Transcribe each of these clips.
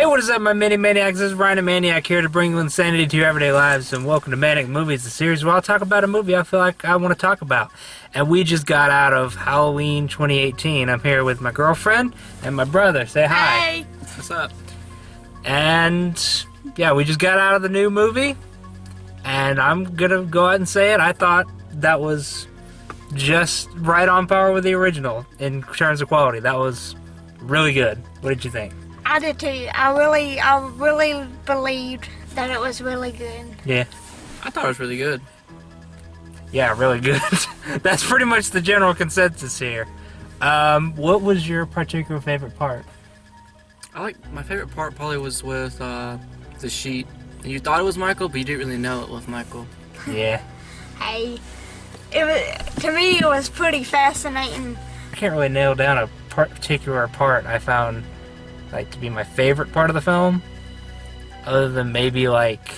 what is up, my Mini Maniacs? This is Ryanimaniac here to bring you insanity to your everyday lives, and welcome to Manic Movies, the series where I'll talk about a movie I feel like I want to talk about. And we just got out of Halloween 2018. I'm here with my girlfriend and my brother. Say hi. Hey! What's up? And yeah, we just got out of the new movie, and I'm gonna go out and say it. I thought that was just right on par with the original in terms of quality. That was really good. What did you think? I did too. I really believed that it was really good. Yeah. I thought it was really good. Yeah, really good. That's pretty much the general consensus here. What was your particular favorite part? My favorite part probably was with the sheet. You thought it was Michael, but you didn't really know it was Michael. Yeah. Hey, to me it was pretty fascinating. I can't really nail down a particular part I found like to be my favorite part of the film, other than maybe like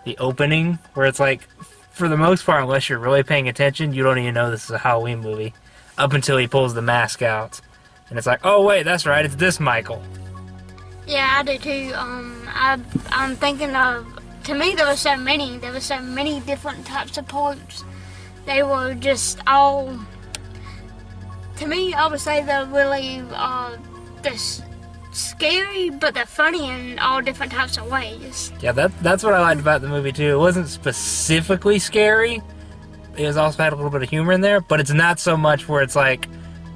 the opening, where it's like, for the most part, unless you're really paying attention, you don't even know this is a Halloween movie up until he pulls the mask out, and it's like, oh wait, that's right, it's this Michael. Yeah, I do too. I'm thinking of, to me there were so many different types of parts. They were just all, to me, I would say they're really they're scary, but they're funny in all different types of ways. Yeah, that's what I liked about the movie too. It wasn't specifically scary. It was also had a little bit of humor in there, but it's not so much where it's like,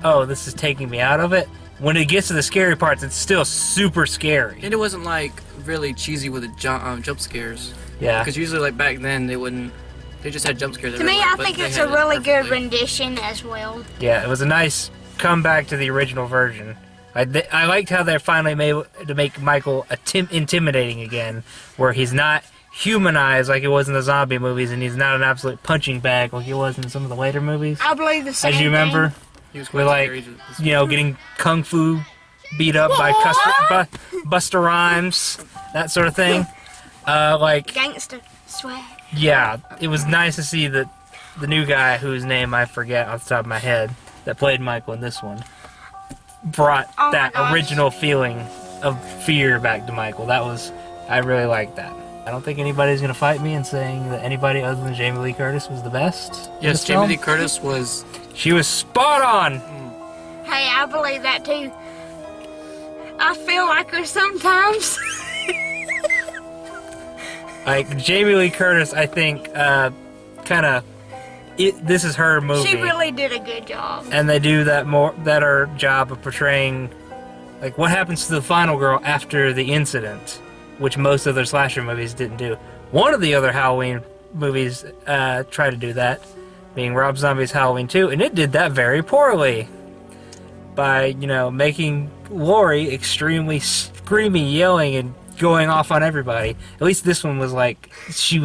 oh, this is taking me out of it. When it gets to the scary parts, it's still super scary. And it wasn't like really cheesy with the jump scares. Yeah. Because usually like back then they just had jump scares. To me, I think it's a really good rendition as well. Yeah, it was a nice comeback to the original version. I liked how they're finally made to make Michael intimidating again, where he's not humanized like he was in the zombie movies, and he's not an absolute punching bag like he was in some of the later movies. I believe the same As you remember, He was we're like, you know, getting kung fu beat up by Busta Rhymes, that sort of thing. Like gangster swag. Yeah, it was nice to see that the new guy, whose name I forget off the top of my head, that played Michael in this one, brought that original feeling of fear back to Michael. I really liked that. I don't think anybody's going to fight me in saying that anybody other than Jamie Lee Curtis was the best. Yes, Jamie Lee Curtis was... She was spot on! Hey, I believe that too. I feel like her sometimes. Like, Jamie Lee Curtis, I think, this is her movie. She really did a good job. And they do that job of portraying, like, what happens to the final girl after the incident, which most other slasher movies didn't do. One of the other Halloween movies tried to do that, being Rob Zombie's Halloween 2, and it did that very poorly by, making Laurie extremely screamy, yelling, and going off on everybody. At least this one was like, she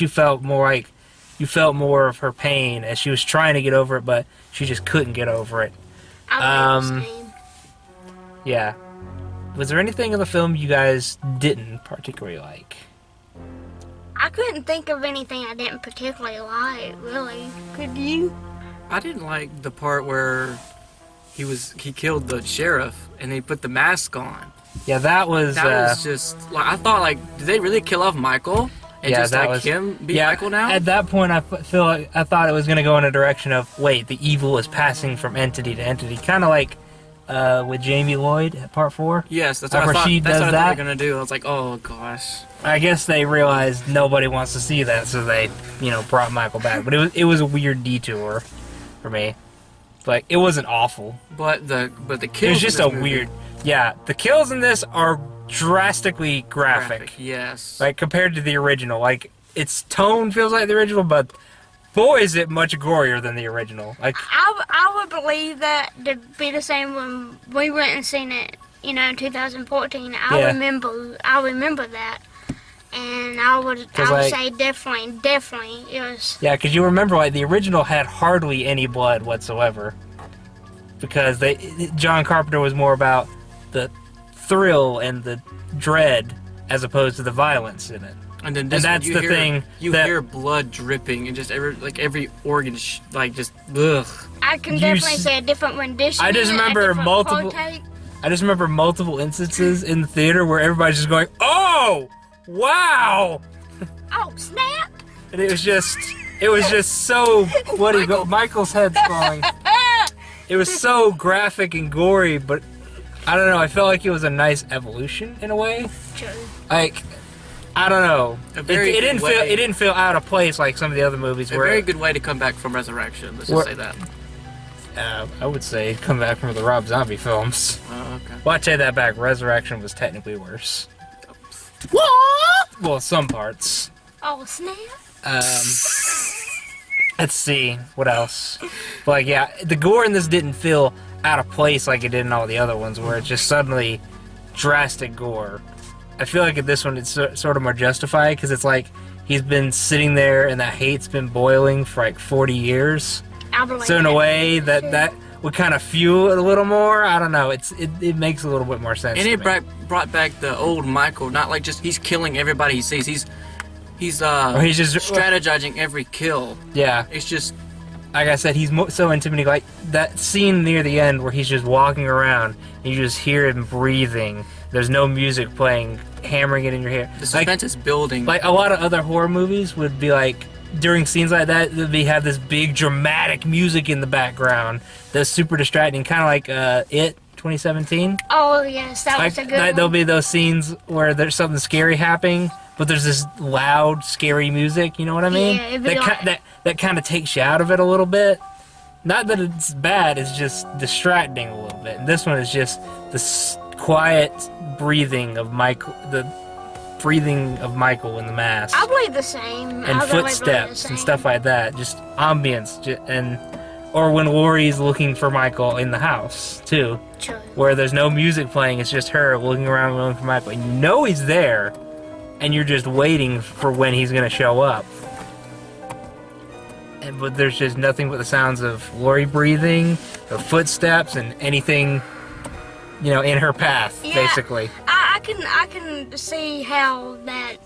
felt more like, you felt more of her pain as she was trying to get over it, but she just couldn't get over it. Yeah. Was there anything in the film you guys didn't particularly like? I couldn't think of anything I didn't particularly like, really. Could you? I didn't like the part where he killed the sheriff and they put the mask on. Yeah, that was just like, I thought, like, did they really kill off Michael? And yeah, just that like was him be Michael now? At that point, I thought it was going to go in a direction of, wait, the evil is passing from entity to entity, kind of like with Jamie Lloyd at Part 4. Yes, that's what I thought. That's what I thought they were gonna do. I was like, oh gosh. I guess they realized nobody wants to see that, so they, brought Michael back. But it was a weird detour for me. Like, it wasn't awful. But the kills. It was just a weird. Yeah, the kills in this are drastically graphic. Yes. Like, compared to the original. Like, its tone feels like the original, but boy, is it much gorier than the original. Like, I would believe that to be the same when we went and seen it, in 2014. I remember that. And I would say definitely it was. Yeah, because you remember, like, the original had hardly any blood whatsoever. Because John Carpenter was more about the thrill and the dread as opposed to the violence in it. And then that's the thing. You hear blood dripping and just every organ just ugh. I can definitely say a different rendition. I just remember multiple. I just remember multiple instances in the theater where everybody's just going, "Oh, wow!" Oh, snap! And it was just so. What do you go? Michael's head's going. It was so graphic and gory, but I don't know. I felt like it was a nice evolution in a way. True. Like, I don't know. It didn't feel out of place like some of the other movies. A very good way to come back from Resurrection. Let's just say that. I would say come back from the Rob Zombie films. Oh, okay. Well, I take that back. Resurrection was technically worse. What? Well, some parts. Oh, snap! Let's see what else. But like, yeah, the gore in this didn't feel out of place like it did in all the other ones, where it's just suddenly drastic gore. I feel like in this one it's sort of more justified because it's like he's been sitting there and that hate's been boiling for like 40 years. So in a way that would kind of fuel it a little more. I don't know. It makes a little bit more sense. And it brought back the old Michael, not like just he's killing everybody he sees. He's just strategizing every kill. Yeah. It's just, like I said, he's so intimidating. Like that scene near the end where he's just walking around and you just hear him breathing. There's no music playing, hammering it in your hair. The suspense is building. Like a lot of other horror movies would be like, during scenes like that, they have this big dramatic music in the background that's super distracting, kind of like It 2017. Oh yes, that was a good one. There'll be those scenes where there's something scary happening, but there's this loud, scary music. You know what I mean? Yeah, it'd be that kind of takes you out of it a little bit. Not that it's bad; it's just distracting a little bit. And this one is just this quiet breathing of Michael, the breathing of Michael in the mask. I believe the same. And footsteps and stuff like that. Just ambience, or when Laurie's looking for Michael in the house too, True. Where there's no music playing. It's just her looking around looking for Michael. And you know he's there, and you're just waiting for when he's gonna show up. But there's just nothing but the sounds of Laurie breathing, her footsteps, and anything, in her path, basically. I can see how that,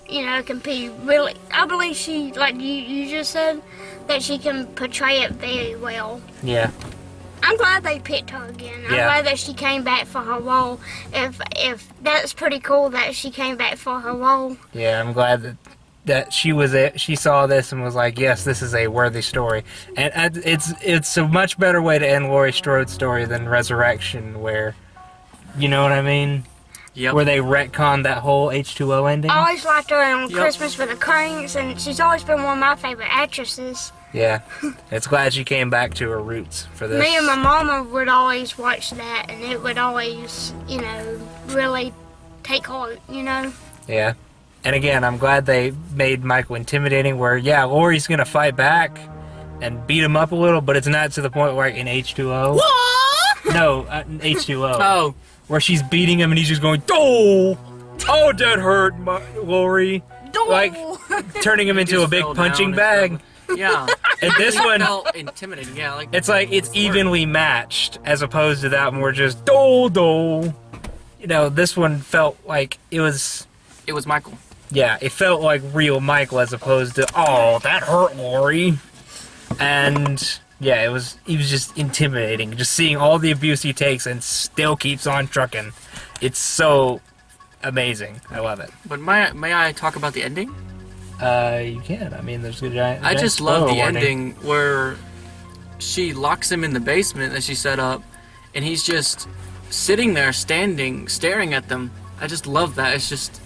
can be really. I believe she, like you just said, that she can portray it very well. Yeah. I'm glad they picked her again. I'm glad that she came back for her role. If that's pretty cool that she came back for her role. Yeah, I'm glad that she saw this and was like, yes, this is a worthy story. And it's a much better way to end Laurie Strode's story than Resurrection, where, you know what I mean? Yep. Where they retconned that whole H2O ending. I always liked her on Christmas with the Cranks, and she's always been one of my favorite actresses. Yeah, it's glad she came back to her roots for this. Me and my mama would always watch that, and it would always, really take heart, Yeah. And again, I'm glad they made Michael intimidating, where, Laurie's going to fight back and beat him up a little, but it's not to the point where in H2O. What? No, in H2O. Oh. Where she's beating him and he's just going, "Oh, that hurt, Laurie." Like, turning him into a big punching bag. Yeah. And this one felt intimidating. Yeah, like it's evenly matched as opposed to that one where just do. This one felt like it was Michael. Yeah, it felt like real Michael as opposed to, "Oh, that hurt, Laurie." And yeah, he was just intimidating. Just seeing all the abuse he takes and still keeps on trucking. It's so amazing. I love it. But may I talk about the ending? You can. I mean, there's a giant. I just love the ending where she locks him in the basement that she set up, and he's just sitting there, staring at them. I just love that. It's just.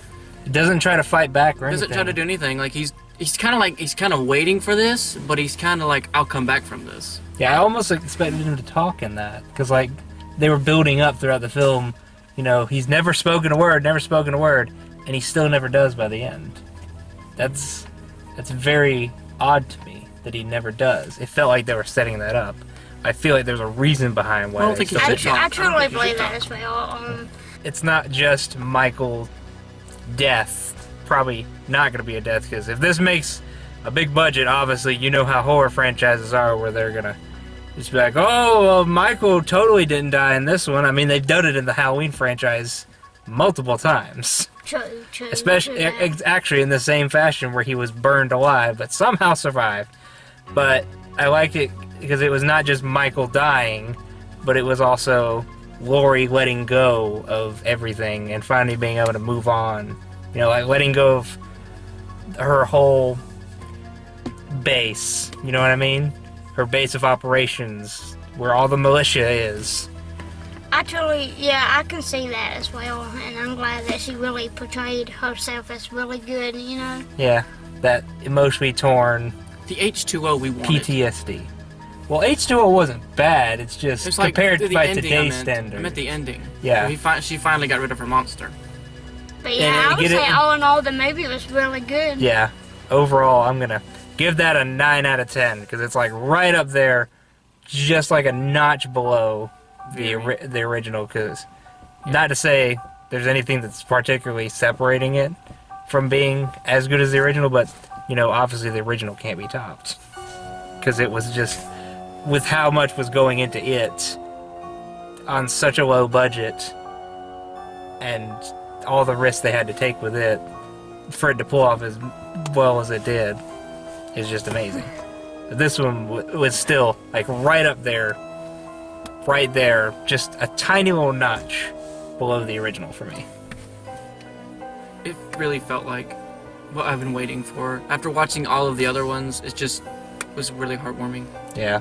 It doesn't try to fight back or anything. Doesn't try to do anything. Like he's kind of waiting for this, but he's kind of like, I'll come back from this. Yeah, I almost expected him to talk in that, because they were building up throughout the film. He's never spoken a word, and he still never does by the end. That's very odd to me that he never does. It felt like they were setting that up. I feel like there's a reason behind why. I truly believe that as well. It's not just Michael's death. Probably not going to be a death, because if this makes a big budget, obviously you know how horror franchises are, where they're going to just be like, "Oh, well, Michael totally didn't die in this one." I mean, they've done it in the Halloween franchise multiple times. True. Especially, actually in the same fashion, where he was burned alive, but somehow survived. But I liked it because it was not just Michael dying, but it was also Lori letting go of everything and finally being able to move on. You know, like letting go of her whole base. You know what I mean? Her base of operations, where all the militia is. I can see that as well, and I'm glad that she really portrayed herself as really good, you know? Yeah, that emotionally torn The H2O we wanted. PTSD. Well, H2O wasn't bad, it's just It's like compared the by ending, today's I standards. meant the ending. Yeah. Where she finally got rid of her monster. But yeah, I would say all in all, the movie was really good. Yeah, overall, I'm gonna give that a 9 out of 10, because it's like right up there, just like a notch below the original, because not to say there's anything that's particularly separating it from being as good as the original, but, you know, obviously the original can't be topped. Because it was just, with how much was going into it, on such a low budget, and all the risks they had to take with it, for it to pull off as well as it did, is just amazing. But this one was still, like, right up there, just a tiny little notch below the original for me. It really felt like what I've been waiting for. After watching all of the other ones, it just was really heartwarming. Yeah.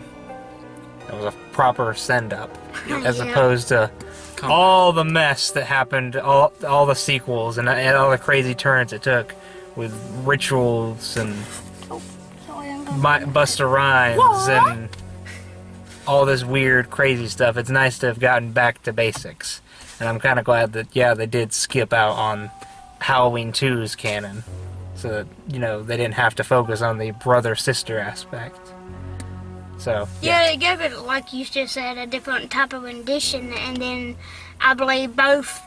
It was a proper send-up, as Yeah. opposed to all the mess that happened, all the sequels, and all the crazy turns it took with rituals and Busta Rhymes and all this weird, crazy stuff. It's nice to have gotten back to basics. And I'm kind of glad that, yeah, they did skip out on Halloween 2's canon. So that, you know, they didn't have to focus on the brother-sister aspect. So, Yeah, they gave it, like you just said, a different type of rendition, and then I believe both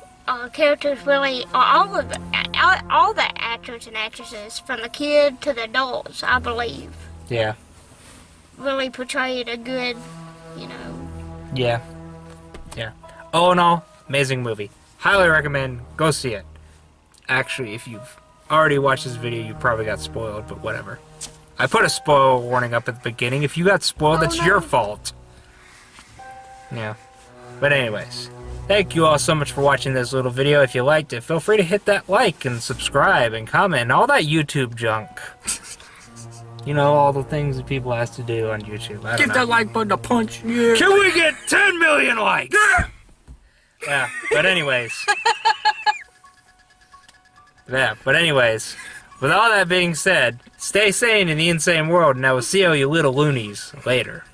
characters really, all the actors and actresses, from the kid to the adults, I believe, Yeah. really portrayed a good, you know. Yeah. Yeah. All in all, amazing movie. Highly recommend. Go see it. Actually, if you've already watched this video, you probably got spoiled, but whatever. I put a spoiler warning up at the beginning. If you got spoiled, that's your fault. Yeah. But anyways, thank you all so much for watching this little video. If you liked it, feel free to hit that like and subscribe and comment and all that YouTube junk. You know, all the things that people have to do on YouTube. I don't Give know. that like button a punch. Yeah. Can we get 10 million likes? Yeah, but anyways. Yeah, but anyways, with all that being said, stay sane in the insane world, and I will see all you little loonies later.